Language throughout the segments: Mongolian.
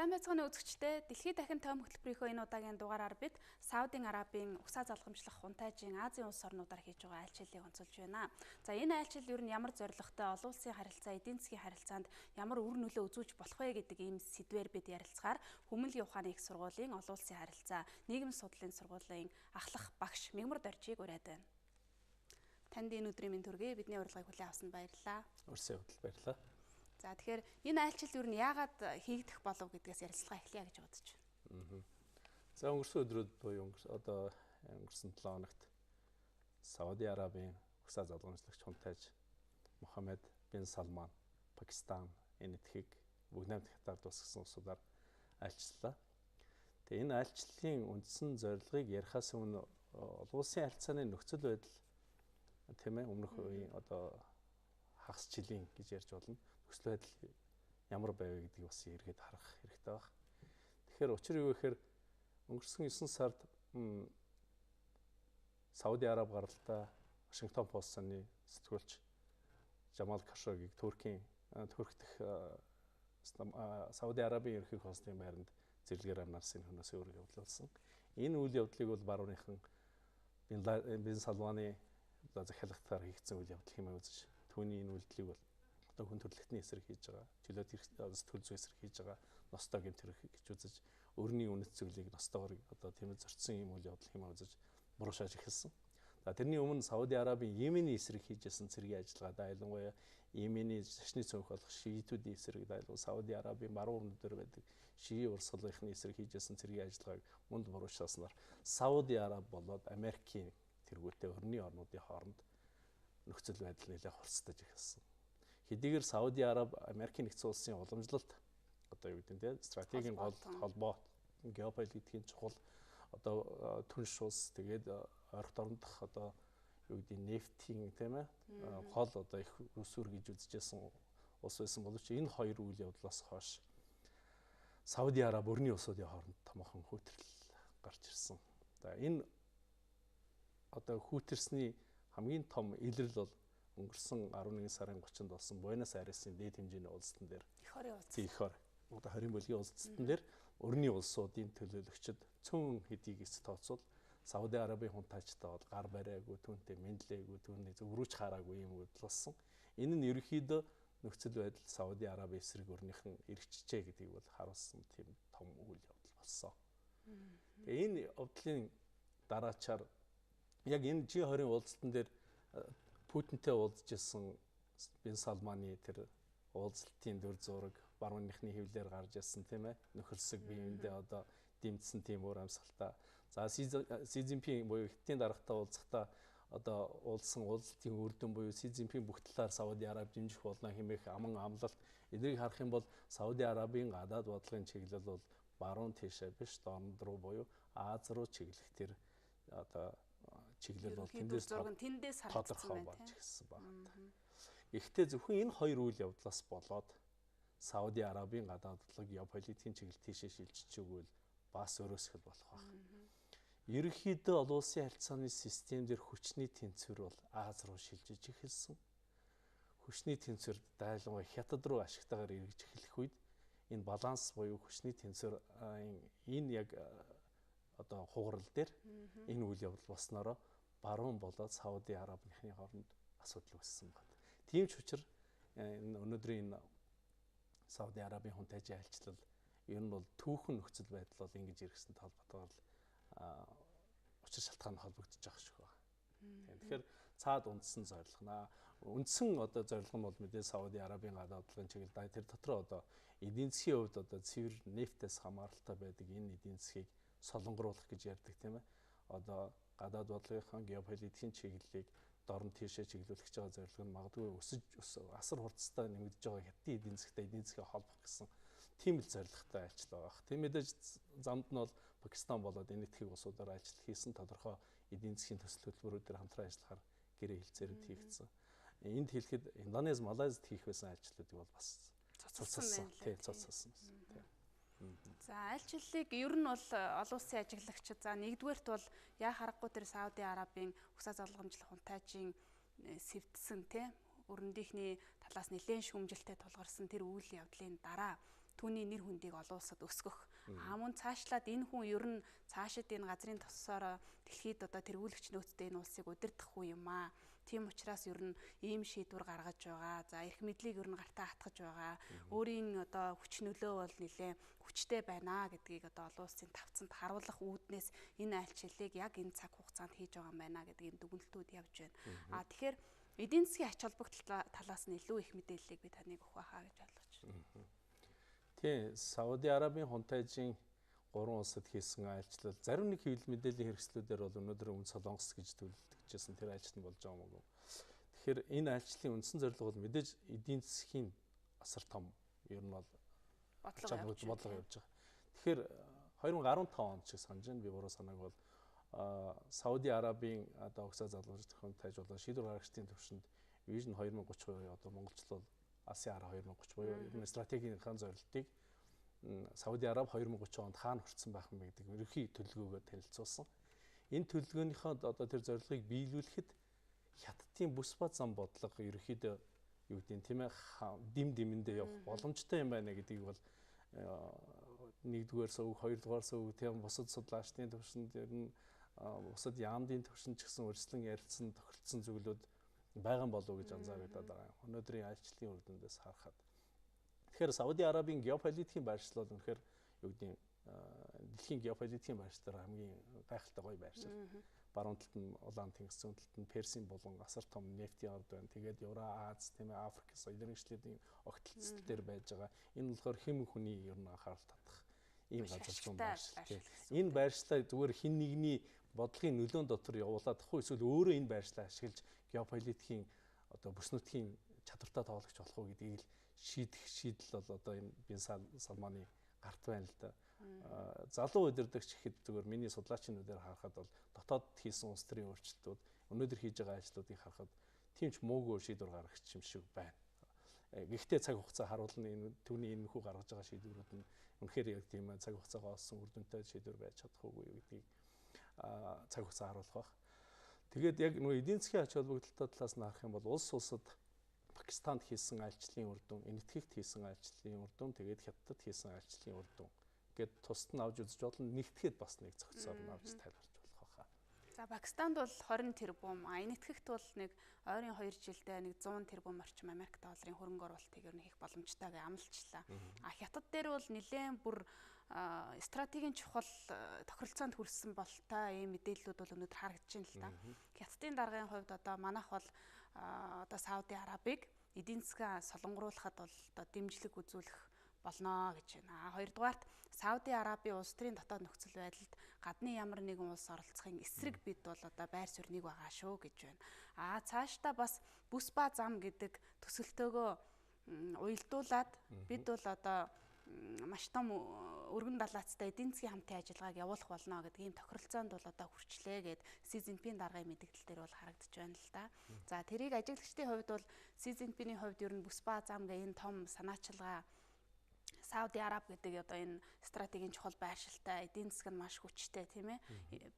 Сайн байцгааны үзэгчдээ дэлхийн дахин тойм хөтөлбөрийнхөө энэ удаагийн дугаараар бид Саудын Арабын угсаа залгамжлах хунтайжийн Азийн улс орнуудаар хийж байгаа айлчилыг онцолж байна. За энэ айлчил ер нь ямар зорилготой олон улсын харилцаа, эдийн засгийн харилцаанд ямар үр нөлөө үзүүлж болох вэ гэдэг ийм сэдвээр бид ярилцахаар Хүмүүнлэгийн ухааны их сургуулийн олон улсын харилцаа, нийгмийн судлалын сургуулийн ахлах багш Мигмар Доржийг ураад байна. Танд энэ өдрийн мэнд хүргэе. Бидний урилгыг хүлээн авсанд баярлалаа. Урьдчилан хөтөл баярлалаа. За тэгэхээр энэ айлчил юу н яагаад хийгдэх болов гэдгээс ярилцлага эхлэе гэж бодож байна. За өнгөрсөн өдрүүд буюу өнгөрсөн 7 хоногт Сауди Арабын угсаа залгамжлагч хунтайж Мохаммед бин Салман Пакистан энэ этхийг бүгд найрамд хятад тусгасан улсуудаар айлчлалаа. Тэгээ энэ айлчлалын үндсэн зорилгыг ярихаас өмнө олон улсын харилцааны нөхцөл байдал тийм ээ өмнөх үеийн хагас жилийн гэж ярьж болно. Нөхцөл байдал ямар байв гэдгийг бас эргээд харах хэрэгтэй байна. Тэгэхээр учир юу гэхээр өнгөрсөн 9 сард Сауди Араб гаралтай Вашингтон пост саний сэтгүүлч Жамал Кашогиг Туркдэх Сауди Арабын ерөнхий консулын байранд зэрлэгээр амнарсан хөнөөс өөр явуулсан. Энэ үйл явдлыг бол барууныхан бин Салманы захиалгатаар хийгдсэн үйл явдал хэмээн үзэж түүний энэ үйлдэлийг бол хүн төрөлхтний эсрэг хийж байгаа, чөлөөт сэтгүүл зүй эсрэг хийж байгаа, ностой гэмтэрх гэж үзэж өөрийн үнэт зүйлийг ностойгоор тийм зорчсон юм үйл явдал хэмээн үзэж буруу шааж эхэлсэн. За тэрний өмнө Сауди Арабын Йемений эсрэг хийжсэн цэргийн ажиллагаадаа ялангуяа Йемений шашны цөөнх болох шиитүүдийн эсрэг дайлуу Сауди Арабын баруун өмнөдөр байдаг шии урсгалынхны эсрэг хийжсэн цэргийн ажиллагааг мөнд буруу шааснаар Сауди Араб болоод Америкийн тэргүүтээ өрний орнуудын хооронд нөхцөл байдал нэлээд хорсдож эхэлсэн. Хэдийгээр Сауди Араб Америкийн нэгдсэн улсын уламжлалт юу гэдэг нь стратегийн гол холбоо геополитикийн чухал түнш улс тэгээд ойролт орондох юу гэдэг нь нефтийн тийм ээ гол их үсвэр гэж үзэжсэн улс байсан боловч энэ хоёр үйл явдлаас хойш Сауди Араб өрний улсуудын хооронд томоохон хүүтрэл гарч ирсэн. За энэ хүүтэрсний хамгийн том илрэл бол өнгөрсөн 11 сарын 30-нд болсон Буэнос Айресын дээд хэмжээний уулзалтан дээр их хорийн 20 бүлгийн уулзалтан дээр өрний улсуудын төлөөлөгчд цөөн хэдийг эс тооцвол Сауди Арабын хунтайчтай бол гар бариагүй, түүнтэй мэдлээгүй, түүний зөврүүч хараагүй юм бодлосон. Энэ нь ерөнхийдөө нөхцөл байдал Сауди Арабын эсрэг өрнийхэн эргчжээ гэдгийг бол харуулсан тийм том үйл явдал болсон. Тэгээ энэ явдлын дараачаар яг энэ G20 уулзалтан дээр Путинтэй уулзжсэн бин Салманы тэр уулзалтын дүр зураг барууныхны хэвлэлээр гарч ирсэн тийм ээ нөхөрсөг биеиндээ дэмжсэн тийм уур амьсгалтай. За Си Цзиньпин буюу Хятадын даргатай уулзахдаа уулзсан уулзалтын үр дүн буюу Си Цзиньпин бүх талаар Сауди Араб дэмжих болно хэмээх аман амлалт эднийг харах юм бол Сауди Арабын гадаад бодлогын чиглэл бол баруун тийшээ биш доонд руу буюу Аз руу чиглэх тэр чиглэл бол тэндээс тодорхой болж ирсэн байна. Гэхдээ зөвхөн энэ хоёр үйл явдлаас болоод Сауди Арабын гадаад бодлого геополитикийн чиглэл тийшээ шилжиж өгвөл бас өрөөсгөл болох байна. Ерөнхийдөө олон улсын харилцааны систем дээр хүчний тэнцвэр бол Аз руу шилжиж эхэлсэн. Хүчний тэнцвэр дайлангаа Хятад руу ашигтайгаар эргэж эхлэх үед энэ баланс буюу хүчний тэнцвэр энэ яг хугарал дээр энэ үйл явдал болсноороо баруун болоод Сауди Арабын хооронд асуудал үүссэн байна. Тийм ч учраас өнөөдрийн Сауди Арабын хунтайжийн айлчлал ер нь бол түүхэн нөхцөл байдал бол ингэж иргэсэнтэй холбоотойгоор учир шалтгаан холбогдож байгаа шүү. Тэгэхээр цаад үндсэн зорилго үндсэн зорилго нь бол мэдээ Сауди Арабын гадаад бодлогын чиглэл тэр дотор эдийн засгийн хувьд цэвэр нефтээс хамааралтай байдаг энэ эдийн засгийг солонгоруулах гэж ярьдаг тийм ээ. Гадаад бодлогынхаа геополитикийн чиглэлийг дорн тийшээ чиглүүлэх гэж байгаа зорилго нь магадгүй асар хурцтай нэмэгдэж байгаа Хятадын эдийн засгийн холбох гэсэн тийм л зорилготой айлчлал байх. Тийм мэдээж замд нь бол Пакистан болоод энэ этхийг улсуудаар айлчлал хийсэн тодорхой эдийн засгийн төсөл хөтөлбөрүүдээр хамтран ажиллахаар гэрээ хэлцээрэд хийгдсэн. Энд хэлэхэд Индонез, Малайзд хийх байсан айлчлалуудыг бол бас цуцалсан. За айлчлалыг ер нь бол олон улсын ажиглагчид за нэгдүгээрт бол яа харахгүй тэр Сауди Арабын угсаа залгамжлах хунтайжийн сэвдсэн өрөндийнхний талаас нэлээд шүүмжилтэд тулгарсан тэр үйл явдлын дараа түүний нэр хүндийг олон улсад өсгөх. Мөн цаашлаад энэ хүн ер нь цаашид энэ газрын тосоор дэлхийд одоо тэргүүлэгч нөөцтэй энэ улсыг удирдах хүн юм аа. Тийм учраас ер нь ийм шийдвэр гаргаж байгаа. За эрх мэдлийг ер нь гартаа хатгаж байгаа. Өөрийн одоо хүч нөлөө бол нэлээ хүчтэй байна гэдгийг одоо олон улсын тавцанд харуулах үүднээс энэ айлчилыг яг энэ цаг хугацаанд хийж байгаа юм байна гэдэг ийм дүгнэлтүүд явж байна. Тэгэхээр эдийн засгийн ач холбогдол талаас нь илүү их мэдээллийг би таныг өгөх байхаа гэж ойлгож байна. Тийм, Сауди Арабын хунтайжийн 3 улсад хийсэн айлчлал зарим нэг хэвлэл мэдээллийн хэрэгслүүдээр бол өнөөдөр Өмнө Солонгос гэж төлөвлөжсэн тэр айлчлал болж байгаа юм уу. Тэгэхээр энэ айлчлалын үндсэн зорилго бол мэдээж эдийн засгийн асар том ер нь бол бодлого явж байгаа. Тэгэхээр 2015 онд шиг санаж байна. Би буруу санааг бол Сауди Арабын одоо угсаа залгамжлах хунтайж болон шийдвэр гаргагчдын төвшөнд Vision 2030 буюу одоо монголчлол ASEAN 2030 буюу ер нь стратегийн зорилтыг Сауди Араб 2030 онд хаана хүрсэн байх юм бэ гэдэг ерөнхий төлөвлөгөөгөө танилцуулсан. Энэ төлөвлөгөөнийхөө одоо тэр зорилгыг биелүүлэхэд хятадын бүс бат зам бодлого ерөнхийдөө юу гэдэг нь тийм ээ дим димэндээ явах боломжтой юм байна гэдгийг бол нэгдүгээр сувг, хоёрдугаар сувг тийм бусад судлаачдын төвшөнд ер нь бусад яамдын төвшөнд ч гэсэн өрсөлдөн ярилцсан тохиролцсон зүйлүүд байгаа болов уу гэж анзаарагдаад байгаа. Өнөөдрийн айлчлалын үр дүндээс харахад. Тэгэхээр Сауди Арабын геополитикийн байршлал үнэхээр юу гэдэг нь дэлхийн геополитикийн байршлаар хамгийн гайхалтай гоё байршил. Баруун талд нь Улаан тэнгис, зүүн талд нь Персийн булган асар том нефтийн орд байна. Тэгээд Евразиа, тийм ээ Африк соёлын огтлцол дээр байж байгаа. Энэ болохоор хэм хүний ер нь анхаарал татах ийм газар зүүн байршил. Энэ байршлаа зүгээр хин нэгний бодлогын нөлөөнд дотор явуулаад ахгүй эсвэл өөрөө энэ байршлаа ашиглаж геополитикийн одоо бүс нутгийн чадвартай тоглогч болох уу гэдгийг л шийдэх шийдэл бол одоо энэ Бин Салманы гарт байна л да. Залуу удирдагч ихэд зүгээр миний судлаачнуудаар харахад бол дотоод хийсэн улс төрийн өөрчлөлтүүд өнөөдөр хийж байгаа ажлуудыг харахад тийм ч муугүй шийдвэр гаргагч юм шиг байна. Гэхдээ цаг хугацаа харуулна энэ түүний энэ хүү гаргаж байгаа шийдвэрүүд нь үнэхээр яг тийм цаг хугацаагаа олсон үр дүнтэй шийдвэр байж чадах уугүй гэдгийг цаг хугацаа харуулах бах. Тэгээд яг нөгөө эдийн засгийн ач холбогдолтой талаас нь харах юм бол улс улсад Пакистанд хийсэн айлчлалын үр дүн, Энэтхэгт хийсэн айлчлалын үр дүн, тэгээд Хятадд хийсэн айлчлалын үр дүн гэд тусад нь авч үзэж болно. Нэгтгэхэд бас нэг зохицоор нь авч тайлбарч болох байхаа. За Пакистанд бол 20 тэрбум, Энэтхэгт бол нэг ойрын 2 жилдээ нэг 100 тэрбум орчим Америк долларын хөрөнгө оруулалтыг ер нь хийх боломжтой гэж амлалчлаа. Хятад дээр бол нэлээд бүр стратегийн чухал тохиролцоонд хүрсэн болтой ийм мэдээллүүд бол өнөөдөр харагдаж байна л да. Хятадын даргын хувьд одоо манайх бол одоо Сауди Арабыг эдийн засгаа солонгоруулахад бол одоо дэмжлэг үзүүлэх болно гэж байна. Хоёрдугаарт Сауди Арабын улс төрийн дотоод нөхцөл байдалд гадны ямар нэгэн улс оролцохын эсрэг бид бол одоо байр суурьныг байгаа шүү гэж байна. Цаашдаа бас бүс ба зам гэдэг төсөлтөөгөө уялдуулаад бид бол одоо маш том өргөн далаацтай эдийн засгийн хамтын ажиллагааг явуулах болно гэдэг ийм тохиролцоонд бол одоо хүрчлээ гэд Си Цзиньпин даргын мэдээлэл дээр бол харагдаж байна л да. За тэрийг ажиглагчдын хувьд бол Си Цзиньпиний хувьд ер нь бүс ба зам гэх энэ том санаачилгаа Сауди Араб гэдэг одоо энэ стратегийн чухал байршилтай эдийн засаг нь маш хүчтэй тийм ээ.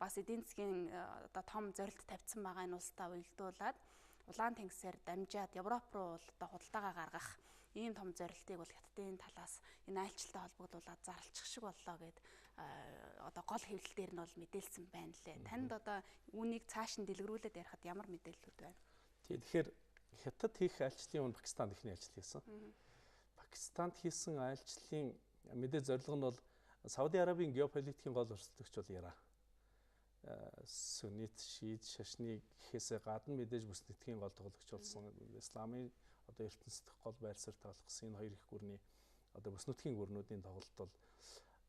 Бас эдийн засгийн одоо том зорилт тавьсан байгаа энэ улстай уялдуулаад Улаан тэнгисээр дамжаад Европ руу одоо худалдаагаа гаргах ийм том зорилтыг бол Хятадын талаас энэ айлчлалтай холбогдуулаад зарлчих шиг боллоо гэд одоо гол хэвлэл дээр нь бол мэдээлсэн байна лээ. Танд одоо үүнийг цааш нь дэлгэрүүлээд ярихад ямар мэдээллүүд байна? Тэгэхээр Хятад хийх айлчлалын өмнө Пакистанд ихний айлчлал хийсэн. Пакистанд хийсэн айлчлалын мэдээ зорилго нь бол Сауди Арабын геополитикийн гол өрсөлдөгч бол Иран. Сүннит, шиит, шашны гэхээсээ гадна мэдээж бүс нутгийн гол тоглогч болсон исламын одоо ертөнцийн гол байр суурь талхсан энэ хоёр их гүрний одоо бүс нутгийн гүрнүүдийн тоглолт бол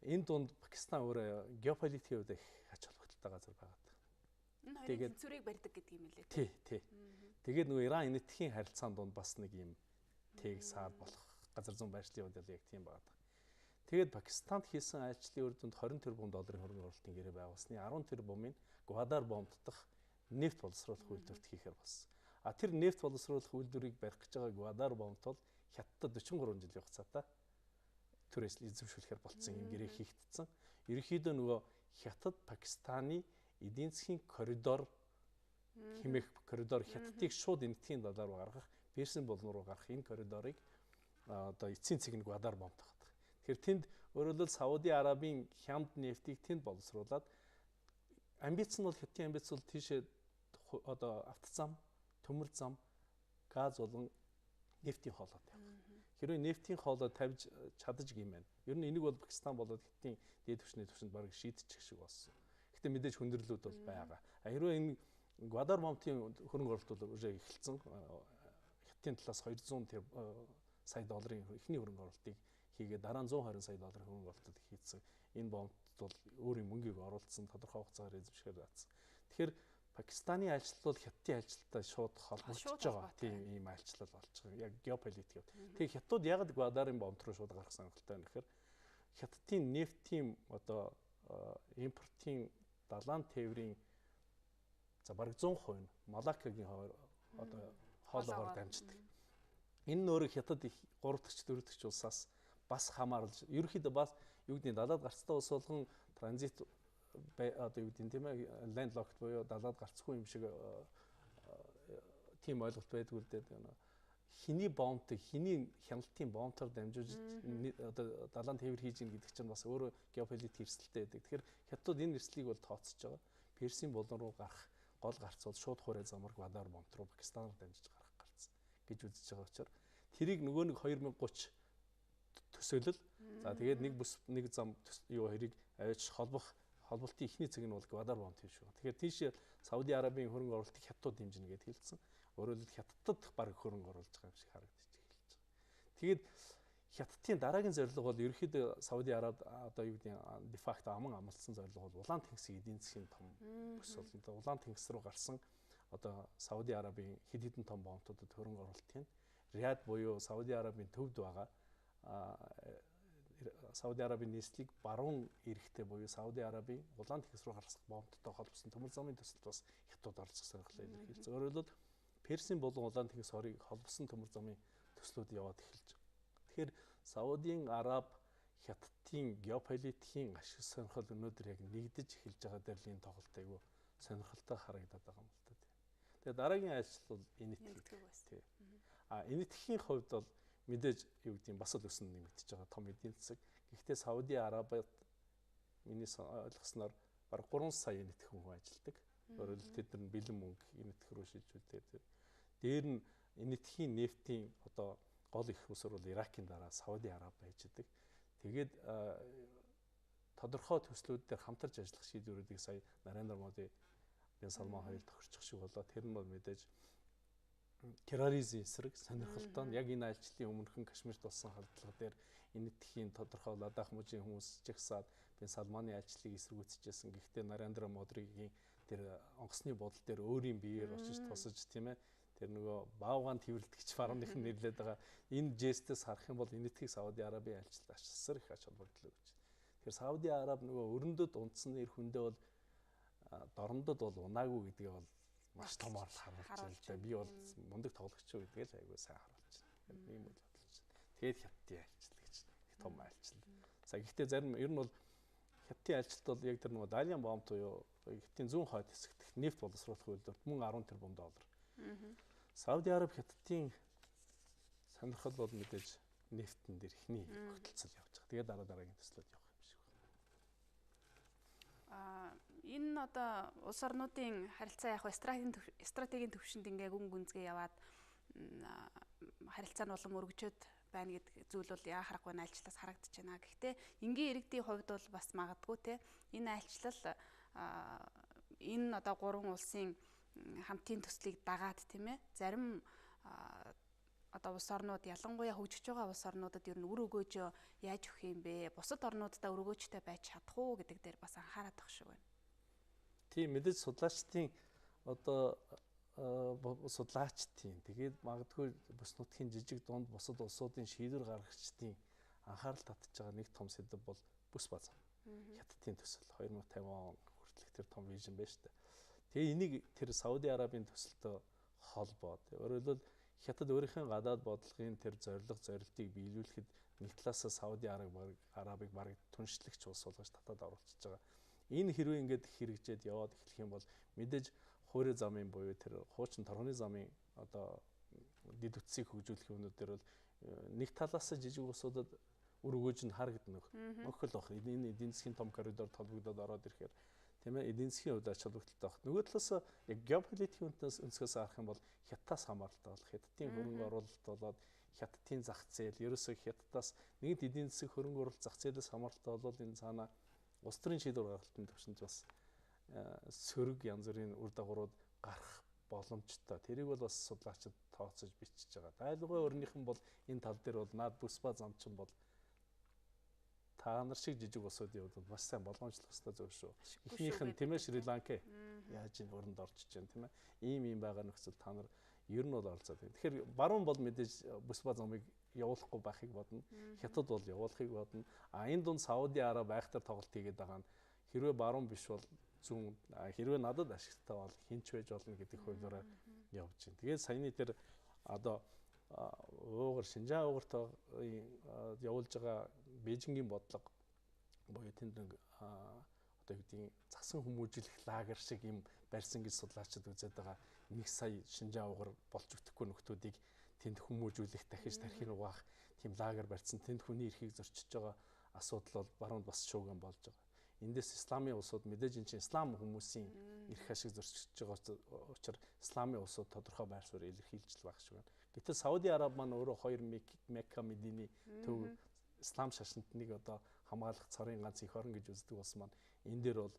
энэ дунд Пакистан өөрөө геополитикийн хувьд их ач холбогдолтой газар байгаа. Энэ хоёрын тэнцвэрийг барьдаг гэдэг юм лээ. Тий. Тэгээд нөгөө Иран энэтхийн харилцаан дунд бас нэг юм тэг саад болох газар зүүн байршлын хувьд яг тийм байна. Тэгээд Пакистанд хийсэн айлчлалын үр дүнд 20 тэрбум долларын хөрөнгө оруулалтын гэрээ байгуулсны 10 тэрбумыг Гвадар бомбдох нефть боловсруулах үйлдвэрт хийхээр болсон. Тэр нефть боловсруулах үйлдвэрийг барих гэж байгаа Гвадар бомбт бол Хятадд 43 жилийн хугацаатай түрээс эзэмшүүлэхээр болцсон юм гэрээ хийгдсэн. Ерөнхийдөө нөгөө Хятад Пакистаны эдийн засгийн коридор хэмээх коридор Хятадыг шууд энэтхийн далаар гаргах, Персийн булан руу гарах энэ коридорыг одоо эцсийн цэг нь Гвадар бомбдох. Тэгэхээр тэнд өөрөлдөл Сауди Арабын хямд нефтийг тэнд боловсруулад амбиц нь бол Хятадын амбиц бол тийшээ одоо автозам, төмөр зам, газ болон нефтийн хоолой тавих. Хэрвээ нефтийн хоолой тавьж чадаж гимэн. Ер нь энийг бол Пакистан болоод Хятадын дээд түвшний түвшинд бараг шийдчих шиг болсон. Гэтэ мэдээж хүндрэлүүд бол байгаа. Хэрвээ энэ Гвадар момтын хөрөнгө оруулалт бол уже эхэлсэн. Хятадын талаас 200 сая долларын эхний хөрөнгө оруулалтыг хийгээд дараа нь 120 сая долларын хөрөнгө оруулалт хийсэн. Энэ бомбд бол өөрийн мөнгийг оруулсан, тодорхой хугацаагаар эзэмшгээр заасан. Тэгэхээр Пакистаны айлчлал бол Хятадын айлчлалтай шууд холбогдож байгаа. Тийм ийм айлчлал болж байгаа. Яг геополитик. Тэгээ Хятад яг Гвадарын бомб руу шууд гарах сонирхолтой байна гэхээр Хятадын нефтийн одоо импортын далайн тээврийн за бараг 100% нь Малаккагийн одоо хоолоогоор дамждаг. Энэ нөөрэ Хятад их 3 дахь 4 дахь улсаас бас хамаарч ерөнхийдөө бас юу гэдэг нь далаад гарцтай улс болгон транзит одоо юу гэдэг нь тийм ээ лендлокт буюу далаад гарцгүй юм шиг тийм ойлголт байдгүй л дээ. Хиний бомбтой хиний хяналтын бомбоор дамжуулж одоо далайн тээвэр хийж ийн гэдэг чинь бас өөрөө геополитик эрсдэлтэй байдаг. Тэгэхээр Хятад энэ эрсдлийг бол тооцож байгаа. Персийн булан руу гарах гол гарц бол шууд хуурай замаар Гвадар бомб руу Пакистанаар дамжиж гарах гарц гэж үзэж байгаа учраас тэрийг нөгөө нэг 2030 төсөөлөл. За тэгээд нэг зам юу хоёрыг аваач холболтын ихний цэг нь бол Гвадар бомб тийм шүү. Тэгэхээр тийш Сауди Арабын хөрөнгө оруулалтыг Хятад дэмжинэ гэдээ хэлсэн. Өөрөөр хэлбэл Хятадд баг хөрөнгө оруулж байгаа юм шиг харагдаж эхэлж байгаа. Тэгээд Хятадын дараагийн зорилго бол ерөөхдөө Сауди Араб одоо юу гэдэг нь де факто аман амлсан зорилго бол Улаан тэнгисийн эдийн засгийн том бүс болно. Улаан тэнгис рүү гарсан одоо Сауди Арабын хэд хэдэн том бомбуудад хөрөнгө оруулалтын Риад буюу Сауди Арабын төвд байгаа Сауди Арабын нийслэлийг баруун эрэхтэй буюу Сауди Арабын Улаан тэнгис рүү гаргах бомбтой холбосон төмөр замын төсөлд бас Хятад оролцох сонирхлоо илэрхийлж. Өөрөөр хэлбэл Персийн болон Улаан тэнгис хорийг холбосон төмөр замын төслүүд яваад эхэлж байгаа. Тэгэхээр Саудийн Араб Хятадын геополитикийн ашиг сонирхол өнөөдөр яг нэгдэж эхэлж байгаа дээр л энэ тоглолт айгүй сонирхолтой харагдаад байгаа юм л та. Тэгээ дараагийн ажил бол энэтхэг байсан. Энэтхэгийн хувьд бол мэдээж юу гэдэг юм бас л өснө нэмэгдэж байгаа том эдийн засаг. Гэхдээ Сауди Арабид миний ойлгосноор бараг 3 сая энэтхэн хүн ажилладаг. Өөрөөр хэлбэл тэд нар бэлэн мөнгө энэтхэг рүү шилжүүлдэг. Дээр нь энэтхийн нефтийн одоо гол их усур бол Иракийн дараа Сауди Араб байждаг. Тэгээд тодорхой төслүүд дээр хамтарч ажиллах шийдвэрүүдийг сая Нарендра Моди, Бен Салман хоёр тохирчих шиг болоо. Тэр нь бол мэдээж терроризм эсрэг сонирхолтой нь яг энэ айлчлалын өмнөхөн Кашмирт болсон халдлага дээр энэтхийн тодорхой Ладах мужийн хүмүүс жагсаад Бен Салманы айлчлалыг эсэргүүцэжсэн. Гэхдээ Нарендра Модигийн тэр онгоцны бодол дээр өөрийн биеэр очиж тусаж тийм ээ тэр нөгөө баавгаан тэрвэрлэгч фармных нь нэрлээд байгаа энэ жестээс харах юм бол энэтхийг Сауди Арабын айлчлалд асар их ач холбогдол өгч. Тэгэхээр Сауди Араб нөгөө өрнөдөд унтсан нэр хүндээ бол дорндод бол унаагүй гэдгээ бол маш томор харуулж байна. Би бол мундаг тоглогч гэдгээ л айгүй сайн харуулж байна. Ийм үл бодлоо. Тэгээд Хятадын айлчлал гэж их том айлчлал. За гэхдээ зарим ер нь бол Хятадын айлчлалт бол яг тэр нөгөө Далиан бомб буюу Хятадын зүүн хойд хэсэгт нефть боловсруулах үйлдвэрт мөн 10 тэрбум доллар. Сауди Араб Хятадын сонирхол бол мэдээж нефтэн дээр ихний хөтөлцөл явж байгаа. Тэгээд дараагийн төслөд явах юм шиг байна. Энэ одоо улс орнуудын харилцаа яг стратегийн төвшөнд ингээ гүн гүнзгий яваад харилцаа нь улам өргөжөөд байна гэдэг зүйл бол яа харахгүй айлчлалаас харагдаж байна. Гэхдээ энгийн иргэдийн хувьд бол бас магадгүй те энэ айлчлал энэ одоо гурван улсын хамтын төслийг дагаад тийм ээ зарим одоо улс орнууд ялангуяа хөгжиж байгаа улс орнуудад ер нь үр өгөөжөө яаж өгөх юм бэ? Бусад орнуудтай үр өгөөжтэй байж чадах уу гэдэг дээр бас анхаарах шиг байна. Тийм мэдээж судлаачдын одоо судлаачдын тэгээд магадгүй бус нутгийн жижиг дунд бусад улсуудын шийдвэр гаргагчдын анхаарал татж байгаа нэг том сэдэв бол бүс базар. Хятадын төсөл 2050 он хүртэлх тэр том вижн байна шүү дээ. Тэгээ энийг тэр Сауди Арабын төсөлтөд холбоод өөрөөр хэлбэл Хятад өөрийнхөө гадаад бодлогын тэр зорилтыг биелүүлэхэд нэг талаасаа Сауди Арабыг бараг түншлэгч улс болгож татаад оруулчихж байгаа. Энэ хэрвээ ингээд хэрэгжээд яваад эхлэх юм бол мэдээж хуурай замын буюу тэр хуучин торгоны замын одоо дид үтсийг хөгжүүлэх юмнууд дээр бол нэг талаасаа жижиг улсуудад өргөөж нь харагдана нөх. Мохол бах энэ эдийн засгийн том коридор толбогдоод ороод ирэхээр тийм ээ эдийн засгийн хувьд ач холбогдолтой баг. Нөгөө талаас яг геополитикийн өнцгөөс харах юм бол хятадаас хамааралтай болох. Хятадын хөрөнгө оруулалт болоод хятадын зах зээл ерөөсөө хятадаас нэгд эдийн засаг хөрөнгө оруулалт зах зээлээс хамааралтай болоод энэ цаана улс төрийн шийдвэр гаргалтын төвшөнд бас сөрөг янз бүрийн үр дагаврууд гарах боломжтой. Тэрийг бол бас судлаачид тооцож бичиж байгаа. Дайлгын өрнийхэн бол энэ тал дээр бол наад бүс ба замчин бол та нар шиг жижиг улсуудын хувьд маш сайн болгоомжлох хэрэгтэй зөв шүү. Эхнийх нь тийм ээ Шри-Ланк яаж энэ өрөнд орчиж байна тийм ээ. Ийм байгаа нөхцөл та нар ер нь бол оролцоод байна. Тэгэхээр баруун бол мэдээж бүс ба замыг явуулахгүй байхыг бодно. Хятад бол явуулахыг бодно. Энэ дунд Сауди Араб айхтар тоглолт хийгээд байгаа нь хэрвээ баруун биш бол зүүн хэрвээ надад ашигтай бол хинч байж болно гэдэг хувьдаараа явж байна. Тэгээд саяны тэр одоо уугар Шинжаан уугарт явуулж байгаа Бээжингийн бодлого буюу тэнд нэг одоо үгдийн засан хүмүүжлэх лагер шиг юм барьсан гэж судлаачид үзээд байгаа. 1 сая Шинжаан уугар болж өгөхгүй нөхдүүдийг тэнд хүмүүжүүлэх дахиж тархин угаах тийм лагер барьсан. Тэнд хүний эрхийг зөрчиж байгаа асуудал бол баруунд бас шууган болж байгаа. Эндээс исламын улсууд мэдээж энэ чинь ислам хүмүүсийн эрх ашиг зөрчиж байгаа учраас исламын улсууд тодорхой байр суурь илэрхийлж байх шиг байна. Гэтэл Сауди Араб маань өөрөө 2 Мекка Мединий төв ислам шашинтныг одоо хамгаалах цорын ганц эх орн гэж үздэг улс маань энэ дээр бол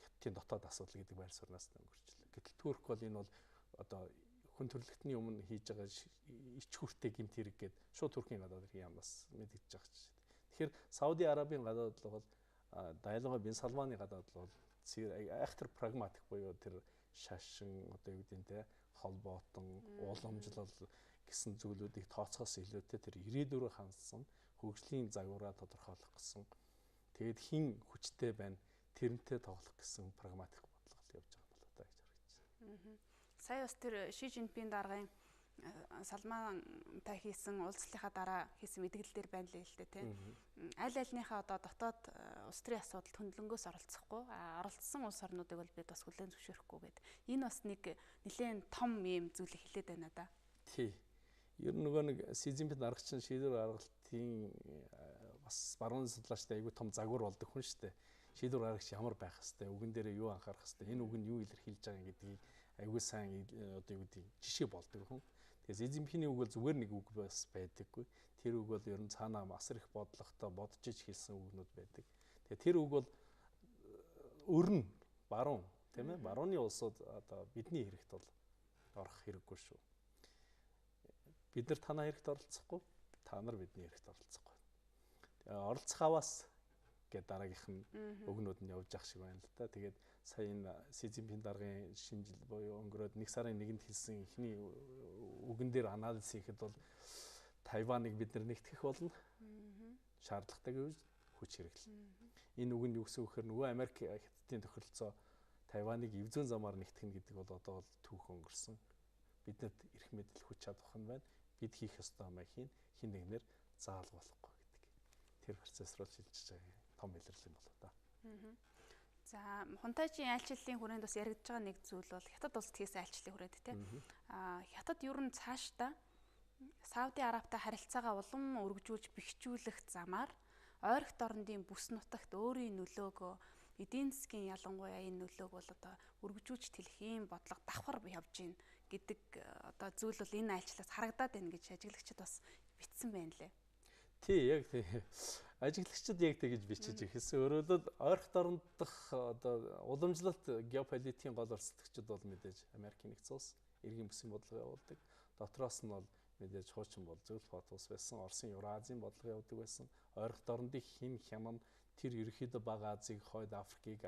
хятадын дотоод асуудал гэдэг байр сууриас өнгөрчлээ. Гэтэл Турк бол энэ бол одоо хүн төрөлхтний өмнө хийж байгаа ич хүртэй гэмт хэрэг гээд шууд Туркийн гадаад хэрэг ямаас мэдэгдэж байгаа ч. Тэгэхээр Сауди Арабын гадаад бол Дайлгой Бин Салманы гадаад бол айхтар прагматик буюу тэр шашин одоо юу гэдэг нь холбоотон уламжлал гэсэн зүйлүүдийг тооцоос илүүтэй тэр ирээдүрөө хандсан хөгжлийн загвараа тодорхойлох гэсэн. Тэгээд хин хүчтэй байна, тэрнтэй тоглох гэсэн прагматик бодлого явж байгаа болоо та гэж харагдсан. Сая бас тэр Ши Жинпин даргын Салмантай хийсэн уулзлахаа дараа хийсэн мэдээлэл дээр байна л дээ тийм. Аль альныхаа одоо дотоод улс төрийн асуудалд хөндлөнгөөс оролцохгүй оролцсон улс орнуудыг бол бид бас хүлээн зөвшөөрөхгүй гэдэг. Энэ бас нэг нэлээд том юм зүйлийг хэлээд байна да. Тий. Ер нь нөгөө нэг Си Цзиньпин даргачин шийдвэр гаргалтын бас баруун судлаачтай айгүй том загвар болдог хүн шүү дээ. Шийдвэр гаргагч ямар байх хэвээр, үгэн дээрээ юу анхаарах хэвээр, энэ үг нь юу илэрхийлж байгаа гэдгийг айгүй сайн одоо юу гэдэг жишээ болдог хүн. Тэгэхээр Си Цзиньпиний үг бол зүгээр нэг үг бас байдаггүй. Тэр үг бол ер нь цаанаа асар их бодлоготой бодож иж хэлсэн үгнүүд байдаг. Тэгэхээр тэр үг бол өрн баруун тийм ээ барууны улсууд одоо бидний хэрэгт бол орох хэрэггүй шүү. Бид нар танаа хэрэгт оролцохгүй, та нар бидний хэрэгт оролцохгүй. Тэгээ оролцох аваас гэдэг дараагийнх нь өгнүүд нь явж ах шиг байна л да. Тэгээд сая энэ Си Цзиньпин даргын шинэ жил буюу өнгөрөөд 1 сарын 1-нд хэлсэн эхний үгэн дээр анализ хийхэд бол Тайваныг бид нар нэгтгэх болно. Шаардлагатай гэж хүч хэрэглэн. Энэ үг нь юу гэсэн үг хэрэг нөгөө Америк Хятадын тохиролцоо Тайваныг эвзэн замаар нэгтгэнэ гэдэг бол одоо бол түүх өнгөрсөн. Биднэрт эрх мэдэл хүч чадах нь байна. Бид хийх ёстой юмаа хийн хин нэгнэр заалгуулахгүй гэдэг. Тэр процесс руу шилжиж байгаа том илэрлэл юм болоо та. За Хунтайчийн айлчлалын хүрээнд бас яригдж байгаа нэг зүйл бол Хятад улсад хийсэн айлчлалын хүрээнд тийм. Хятад ер нь цаашдаа Сауди Арабтай харилцаагаа улам өргөжүүлж бэхжүүлэх замаар ойрогт орндын бүс нутагт өөрийн нөлөөгөө эдийн засгийн ялангуяа энэ нөлөөг бол одоо өргөжүүлж тэлэх ийм бодлого давхар явж гин гэдэг одоо зүйл бол энэ айлчлалаас харагдаад байна гэж ажиглагчид бас бичсэн байна лээ. Тий, яг тий. Ажиглагчид яг тэгж бичиж ирсэн. Өөрөлд ойрогт орнд дахь одоо уламжлалт геополитикийн гол оролцогчид бол мэдээж Америкийн нэгдсэн улс эргийн бүсийн бодлого явуулдаг. Дотроос нь бол мэдээж хуучин бол зөвлөлт бат улс байсан, Оросын Евразийн бодлого явуулдаг байсан. Ойрогт орндын хин хяман тэр ерөөхдөө Бага Азийг, Хойд Африкийг,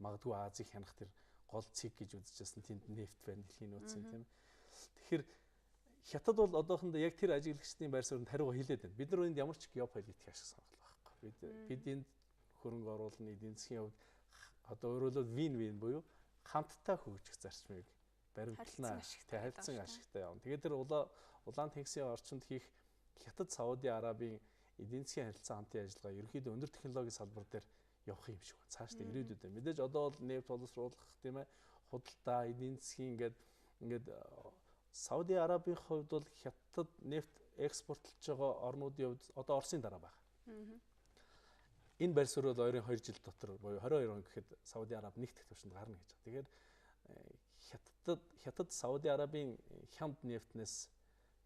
магадгүй Азийг хянах тэр гол цэг гэж үзэжсэн тэнд нефт байна, дэлхийн нөөцийн тийм. Тэгэхээр Хятад бол одоохондоо яг тэр ажиглагчдын байр суурьнд хариу хэлээд байна. Бид нар энд ямар ч геополитик ашиг санал байхгүй. Бид энд хөрөнгө оруулалтын эдийн засгийн хувьд одоо өөрөөр вин-вин буюу хамтдаа хөгжих зарчмыг баримтлана. Харилцан ашигтай явна. Тэгээд тэр улаан тэнгисийн орчинд хийх Хятад Сауди Арабын эдийн засгийн харилцаа хамтын ажиллагаа ерөнхийдөө өндөр технологийн салбар дээр явах юм шиг байна. Цаашдаа ирээдүйд байна. Мэдээж одоо бол нефт боловсруулах тийм ээ худалдаа эдийн засгийн ингээд Сауди Арабын хувьд бол Хятад нефт экспортлж байгаа орнуудын хувьд одоо Оросын дараа байна. Энэ байр суурь бол 2 жил дотор буюу 22 он гэхэд Сауди Араб нэгдэх түвшинд гарна гэж байна. Тэгэхээр хятад Сауди Арабын хямд нефтнээс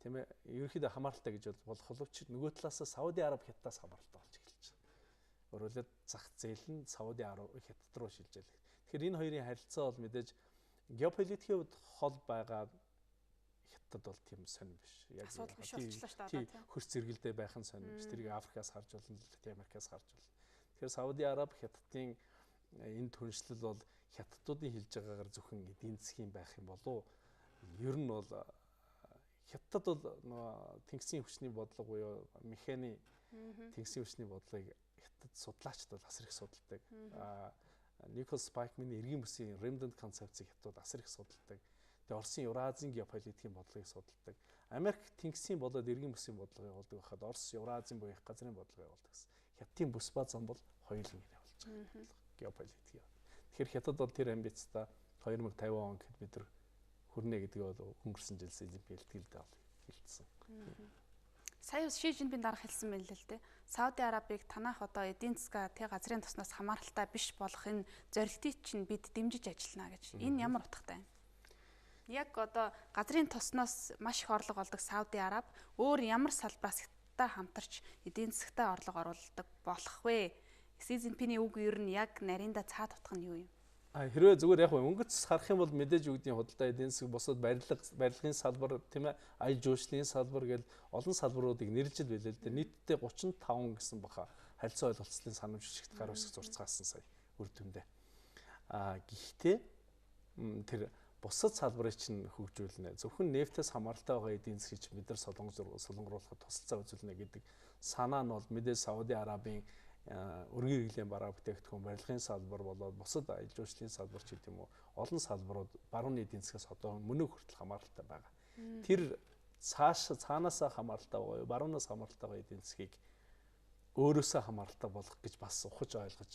тийм ээ ерөнхийдөө хамааралтай гэж болох боловч нөгөө талаас Сауди Араб хятадаас хамааралтай болж эхэлж байна. Өөрөлд зах зээл нь Сауди Араб хятад руу шилжээд. Тэгэхээр энэ хоёрын харилцаа бол мэдээж геополитикийн хувьд хол байгаа хятад бол тийм сонир биш. Яг асуудал биш болчихлоо шүү дээ. Хөрс зэрэгэлдээ байх нь сонир биш. Тэрийг Африкаас харж болно, Латин Америкаас харж болно. Тэгэхээр Сауди Араб хятадын энэ түншлэл бол хятадуудын хэлж байгаагаар зөвхөн эдийн засгийн байх юм болов. Ер нь бол хятад бол тэнгисийн хүчний бодлого буюу механий тэнгисийн хүчний бодлогыг хятад судлаачд бол асар их судалдаг. Николас Спайкманы эргийн бүсийн Remnant концепцийг хятад асар их судалдаг. Тэгээ Оросын Евразийн геополитикийн бодлогыг судалдаг. Америк тэнгисийн болоод эргийн бүсийн бодлогыг явуулдаг байхад Орос Евразийн буюу их газрын бодлогыг явуулдаг гэсэн. Хятадын бүс ба зам бол хоёуланг явуулж байгаа геополитик. Тэгэхээр хятад бол тэр амбицтай 2050 он гэхэд бид нар хүрнэ гэдгийг бол өнгөрсөн жил Сизипи хэлтгэлдээ хэлсэн. Сая Ши Жинпин дарга хэлсэн байл л дээ. Сауди Арабыг танах одоо эдийн засгаа тэг газрын тоснос хамааралтай биш болох энэ зорилтыг чинь бид дэмжиж ажиллана гэж. Энэ ямар утгатай вэ? Яг одоо газрын тосноос маш их орлого олдог Сауди Араб өөр ямар салбараас хятадтай хамтарч эдийн засгтаа орлого оруулдаг болох вэ? Ши Жинпиний үг ер нь яг нарийнда цаад утга нь юу юм? Хэрвээ зүгээр яг өнгөц харах юм бол мэдээж үгдийн худалдаа эдийн засаг бусад барилгын салбар тийм ээ аял жуулчлалын салбар гэл олон салбаруудыг нэрлэж байлээ л дээ. Нийтдээ 35 гэсэн баха харилцаа ойлголцлын санамж жишгт гар үсэг зурцгаасан сая үр дүндээ. Гэхдээ тэр бусад салбарыг чинь хөгжүүлнэ. Зөвхөн нефтээс хамааралтай байгаа эдийн засгийг бид нар солонгоруулахад тусалцаа үзүүлнэ гэдэг санаа нь бол мэдээж Сауди Арабын өргөн хэрэглэн бараа бүтээгдэхүүн барилгын салбар болоод бусад аял жуулчлалын салбар ч гэдэг юм уу олон салбарууд баруун эдийн засгаас одоо мөнөө хүртэл хамааралтай байгаа. Тэр цаанаасаа хамааралтай байгаа, баруунаас хамааралтай байгаа эдийн засгийг өөрөөсөө хамааралтай болгох гэж бас ухаж ойлгож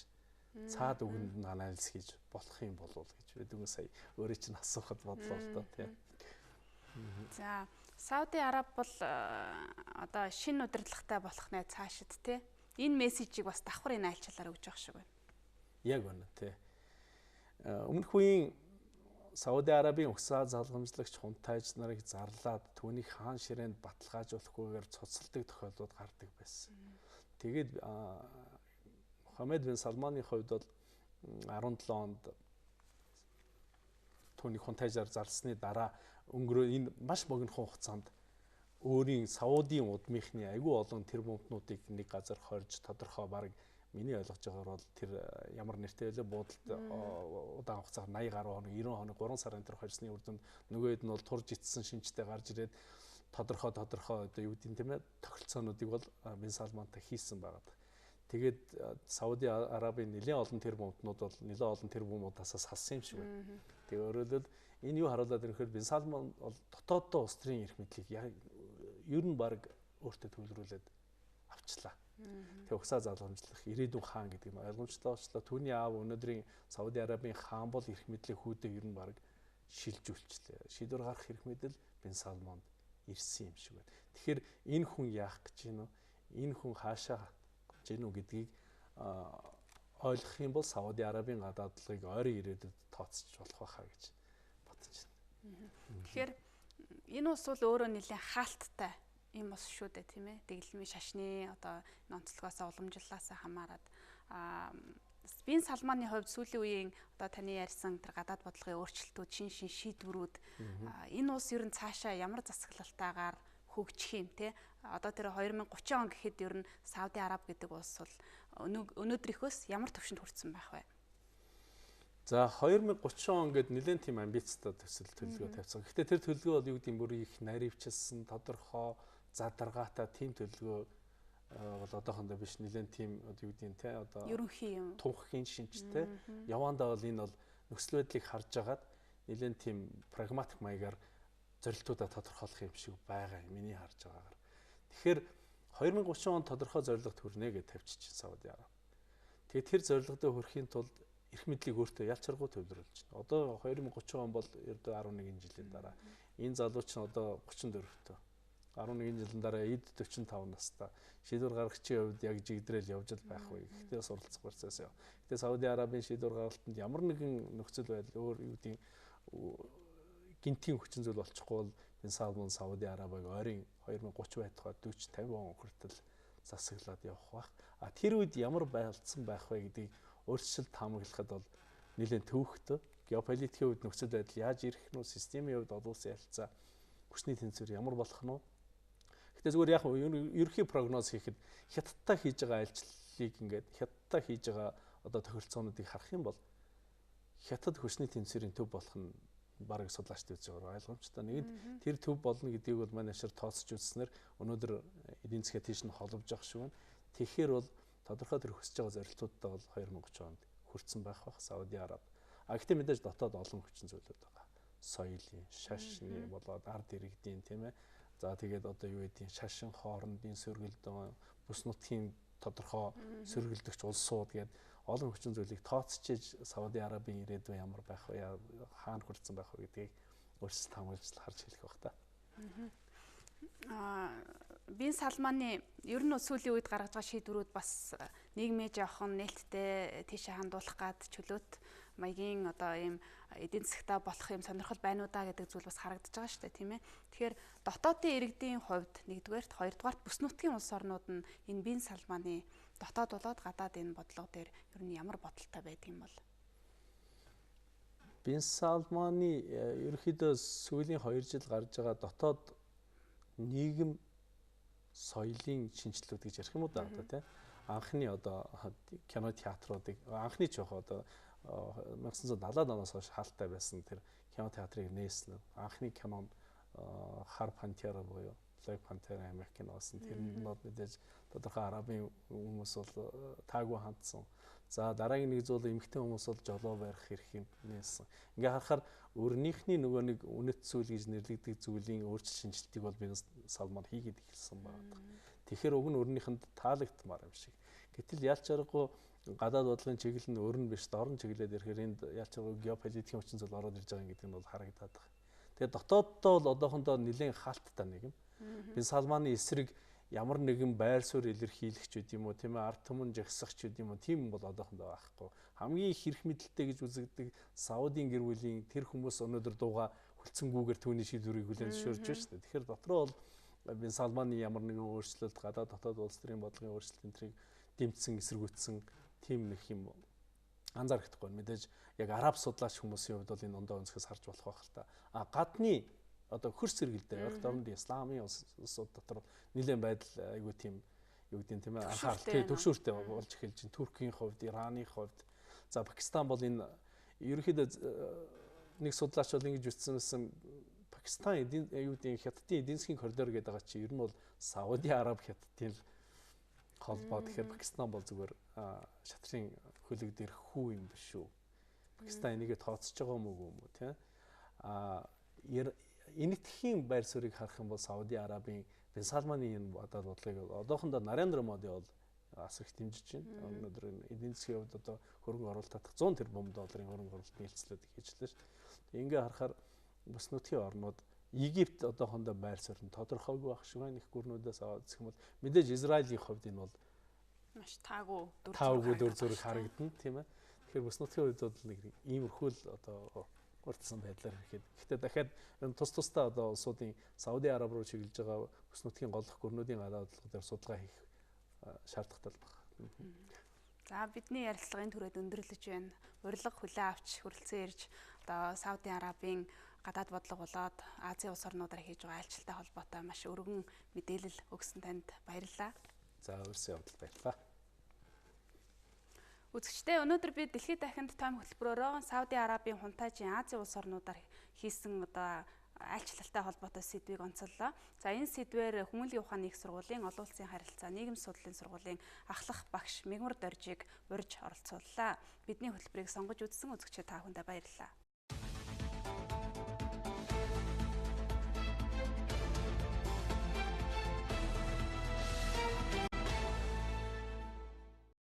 цаад үгэнд нь анализ хийж болох юм болов гэж бидгүү сая өөрөө чинь асуухад бодлоо л доо тийм. За Сауди Араб бол одоо шинэ удирдлагатай болох нэ цаашид тий. Энэ мессежийг бас давхар энэ айлчлалаар өгж байгаа шиг байна. Яг байна тий. Өмнөх үеийн Сауди Арабын угсаа залгамжлагч хунтайч нарыг зарлаад түүнийг хаан ширээнд баталгаажуулахгүйгээр цуцалдаг тохиолдлууд гардаг байсан. Тэгээд Мухаммед бин Салманы хувьд бол 17 онд түүнийг хунтайжаар зарлсны дараа өнгөрөө энэ маш богинохон хугацаанд өөрийн Саудын удмынхны айгүй олон тэрбумтнуудыг нэг газар хорж тодорхой баг миний ойлгож байгаагаар бол тэр ямар нэртэй вэ буудалд удаан хугацаар 80 гаруй хоног 90 хоног 3 сарын тэр хорьсны үр дүнд нөгөө хэд нь бол турж ицсэн шинжтэй гарч ирээд тодорхой одоо юу гэдэг юм те тохиролцоонуудыг бол Бин Салмантай хийсэн байгаа. Тэгээд Сауди Арабын нэлээд олон тэрбумтнууд бол нэлээд олон тэрбумуудаас салсан юм шиг байна. Тэгээ өөрөлд энэ юу харуулад ирэхээр Бин Салман бол дотооддоо улс төрийн эрх мэдлийг ер нь баг өөртөө төвлөрүүлээд авчлаа. Тэгээ угсаа залгамжлах ирээдүйн хаан гэдэг нь ойлгомжтой болчлоо. Түүний аав өнөөдрийн Сауди Арабын хаан бол эрх мэдлийг хүүдээ ер нь баг шилжүүлчлээ. Шийдвэр гаргах эрх мэдэл Бин Салманд ирсэн юм шиг байна. Тэгэхээр энэ хүн яах гэж байна вэ? Энэ хүн хаашаа гэж байна уу гэдгийг ойлгох юм бол Сауди Арабын гадаадлагыг ойрын ирээдүйд тооцож болох байхаа гэж бодож байна. Тэгэхээр энэ ус бол өөрөө нэлээд хаалттай юм ус шүү дээ тийм ээ. Дэглэмийн шашны одоо онцлогоос уламжлалаас хамаарат Бин Салманы хувьд сүүлийн үеийн одоо таны ярьсан тэр гадаад бодлогын өөрчлөлтүүд шин шийдвэрүүд энэ ус ер нь цаашаа ямар засаглалтаагаар хөгжих юм те одоо тэр 2030 он гэхэд ер нь Сауди Араб гэдэг улс бол өнөөдрийнхөөс ямар төвшөнд хүрсэн байх вэ? За 2030 он гэд нэлээд тийм амбицтай төсөл төлөвлөгөө тавьсан. Гэхдээ тэр төлөвлөгөө бол юу гэдэг юм бүр их наривчилсан, тодорхой, задаргаатай тийм төлөвлөгөө бол одоохондоо биш нэлээд тийм юу гэдэг юм те одоо ерөнхий юм. Тунхагийн шинжтэй. Явандаа бол энэ бол нөхцөл байдлыг харж агаад нэлээд тийм прагматик маягаар зорилтуудаа тодорхойлох юм шиг байгаа юм миний харж байгаагаар. Тэгэхээр 2030 он тодорхой зорилго төрнэ гэж тавьчихсан Сауди Араб. Тэгээд тэр зорилгодоо хүрэхийн тулд эрх мэдлийг өөртөө ялч аргуу төвлөрүүлж байна. Одоо 2030 он бол ердөө 11 жилийн дараа энэ залуу чинь одоо 34-т 11 жилийн дараа эд 45 настай шийдвэр гаргагчийн хувьд яг жигдрээл явж л байх вэ. Гэхдээ суралцах процесс яа. Гэхдээ Сауди Арабийн шийдвэр гаргалтанд ямар нэгэн нөхцөл байдал өөр юу гэдэг гинтийн хүчин зүйл болчихгүй бол Бин Салман Сауди Арабыг ойрын 2030 байтугай 40 50 он хүртэл засаглаад явах бах. А тэр үед ямар байлцсан байх вэ гэдгийг өөрчлөлт таамаглахад бол нэлээд төвөгтэй геополитикийн үед нөхцөл байдал яаж ирэх нь, системийн хувьд олон улсын харилцаа, хүчний тэнцвэр ямар болох нь. Гэтэ зүгээр яг ерөнхий прогноз хийхэд Хятадтай хийж байгаа альчлалыг ингээд Хятадтай хийж байгаа одоо тохиролцоонуудыг харах юм бол Хятад хүчний тэнцвэрийн төв болох нь бараг судлаачд үзэж байгаа ойлгомжтой. Нэгд тэр төв болно гэдгийг бол манай шир тооцож үзснээр өнөөдөр эдийн засгийн тийш нь холбож явах шиг байна. Тэгэхээр бол тодорхой тэр хүсэж байгаа зорилтуудтай бол 2030 онд хүрсэн байх бах Сауди Араб. А гэхдээ мэдээж дотоод олон хүчин зүйлүүд байгаа. Соёлын, шашны болоод ард иргэдийн тийм ээ. За тэгээд одоо юу гэдгийг шашин хоорондын сөргөлдөн, бүс нутгийн тодорхой сөргөлдөгч улсууд гэдэг олон хүчин зүйлийг тооцчиж Сауди Арабын ирээдүйн ямар байх вэ, хаана хүрсэн байх вэ гэдгийг өөрсдөө таамаглаж харж хэлэх бах та. Бин Салманы ер нь сүүлийн үед гаргаж байгаа шийдвэрүүд бас нийгмээ жоохон нээлттэй тийшээ хандуулах гад чөлөөт маягийн одоо ийм эдийн засгтаа болох юм сонирхол байна уу да гэдэг зүйл бас харагдаж байгаа шүү дээ, тийм ээ. Тэгэхээр дотоодын иргэдийн хувьд нэгдүгээрт, хоёрдугаарт бүс нутгийн улс орнууд нь энэ Бин Салманы дотоод болоод гадаад энэ бодлого дээр ер нь ямар бодолтой байдаг юм бол? Бин Салманы ерөнхийдөө сүүлийн 2 жил гарч байгаа дотоод нийгэм соёлын шинжилүүд гэж ярих юм уу да одоо тийм анхны одоо кино театруудыг анхны ч яг одоо 1970-аад оноос хойш хаалттай байсан тэр кино театрыг нээсэн. Анхны кинонд Хар Пантера буюу Black Panther Америк киноос тэрнүүд мэдээж тодорхой арабын хүмүүс бол таагүй хандсан. За дараагийн нэг зүйл эмэгтэй хүмүүс бол жолоо барих эрхийг нээсэн. Ингээ харахаар өөрнийхний нөгөө нэг үнэт зүйл гэж нэрлэгдэх зүйлийн өөрчлөлт шинжилтийг бол Бин Салман хийгээд эхэлсэн байна. Тэгэхээр уг нь өөрнийхэнд таалагдмаар юм шиг. Гэтэл ялч аргагүй гадаад бодлогын чиглэл нь өөр нь биш, дорн чиглэлээр ирэхээр энд ялч аргагүй геополитикийн хүчин зүйл ороод ирж байгаа гэдэг нь бол харагдаад байна. Тэгээд дотооддоо бол одоохондоо нэлээд хаалттай нэг юм. Бин Салманы эсрэг ямар нэгэн байр суурь илэрхийлэгч үт юм уу, тийм ээ, ард түмэн жагсагч үт юм уу, тийм бол одоохондоо байхгүй. Хамгийн их хэрэг мэдлэлтэй гэж үзэгдэг Саудын гэр бүлийн тэр хүмүүс өнөөдөр дууга хүлцэнгүүгээр түүний шийдвэрийг хүлээн зөвшөөрж байна шүү дээ. Тэгэхээр дотроо бол Бин Салманы ямар нэгэн өөрчлөлт, гадаад дотоод улс төрийн бодлогын өөрчлөлтийн тэрийг дэмжсэн, эсэргүүцсэн тийм нэг юм анзаарахгүй. Мэдээж яг араб судлаач хүмүүсийн хувьд бол энэ ондоо өнцгөөс харж болох байх л та. А гадны одоо хөрс сэргэлдээ Оросд орны исламын улсууд дотор нэлээд байдал айгүй тийм юу гэдэг тийм ээ анхааралтай төвшөөртэй болж эхэлж байна. Туркийн хувьд, Ираны хувьд, за Пакистан бол энэ ерөнхийдөө нэг судлаач бол ингэж үздсэн Пакистан юу гэдэг Хятадын эдийн засгийн коридор гэдэг байгаа чи ер нь бол Сауди Араб Хятадын холбоо. Тэгэхээр Пакистан бол зүгээр шатрын хөлөг дээрх хүү юм биш үү? Пакистан энийгээ тооцож байгаа юм уу тийм энэтхэгийн байр суурийг харах юм бол Сауди Арабын Бин Салманы энэ бодлогыг одоохондоо Нарендра Моди бол асар их дэмжиж байна. Өнөөдөр эдийн засгийн хувьд одоо хөрөнгө оруулалт татах 100 тэрбум долларын хөрөнгө оруулалт нийлцлээд хийжлээ шүү дээ. Ингээ харахаар бүс нутгийн орнууд Египт одоохондоо байр суурь нь тодорхойгүй байх шиг байна. Их гүрнүүдээс аваад үзэх юм бол мэдээж Израилийн хувьд энэ бол маш таагүй дүр зураг харагдана тийм ээ. Тэгэхээр бүс нутгийн хувьд бол нэг иймэрхүү л одоо урдсан байдлаар ирэхэд. Гэхдээ дахиад тус тусдаа одоо улсуудын Сауди Араб руу чиглэж байгаа бүс нутгийн голлох гүрнүүдийн гадаад бодлого дээр судалгаа хийх шаардлагатай байна. За бидний ярилцлагын түрээд өндөрлөж байна. Урилга хүлээ авч хүрэлцэн ирж одоо Сауди Арабын гадаад бодлого болоод Азийн улс орнуудаар хийж байгаа айлчилтай холбоотой маш өргөн мэдээлэл өгсөн танд баярлалаа. За өрсөн явдал баярлалаа. Үзэгчдээ өнөөдөр би дэлхийд дахинд том хөтөлбөрөөр Сауди Арабын хунтайжийн Азийн улс орнуудаар хийсэн одоо айлчлалтай холбоотой сэдвийг онцоллоо. За энэ сэдвээр Хүмүүнлэгийн ухааны их сургуулийн олон улсын харилцаа нийгэм судлалын сургуулийн ахлах багш Мигмар Доржийг урьж оролцууллаа. Бидний хөтөлбөрийг сонгож үзсэн үзэгчид та бүхэндээ баярлалаа.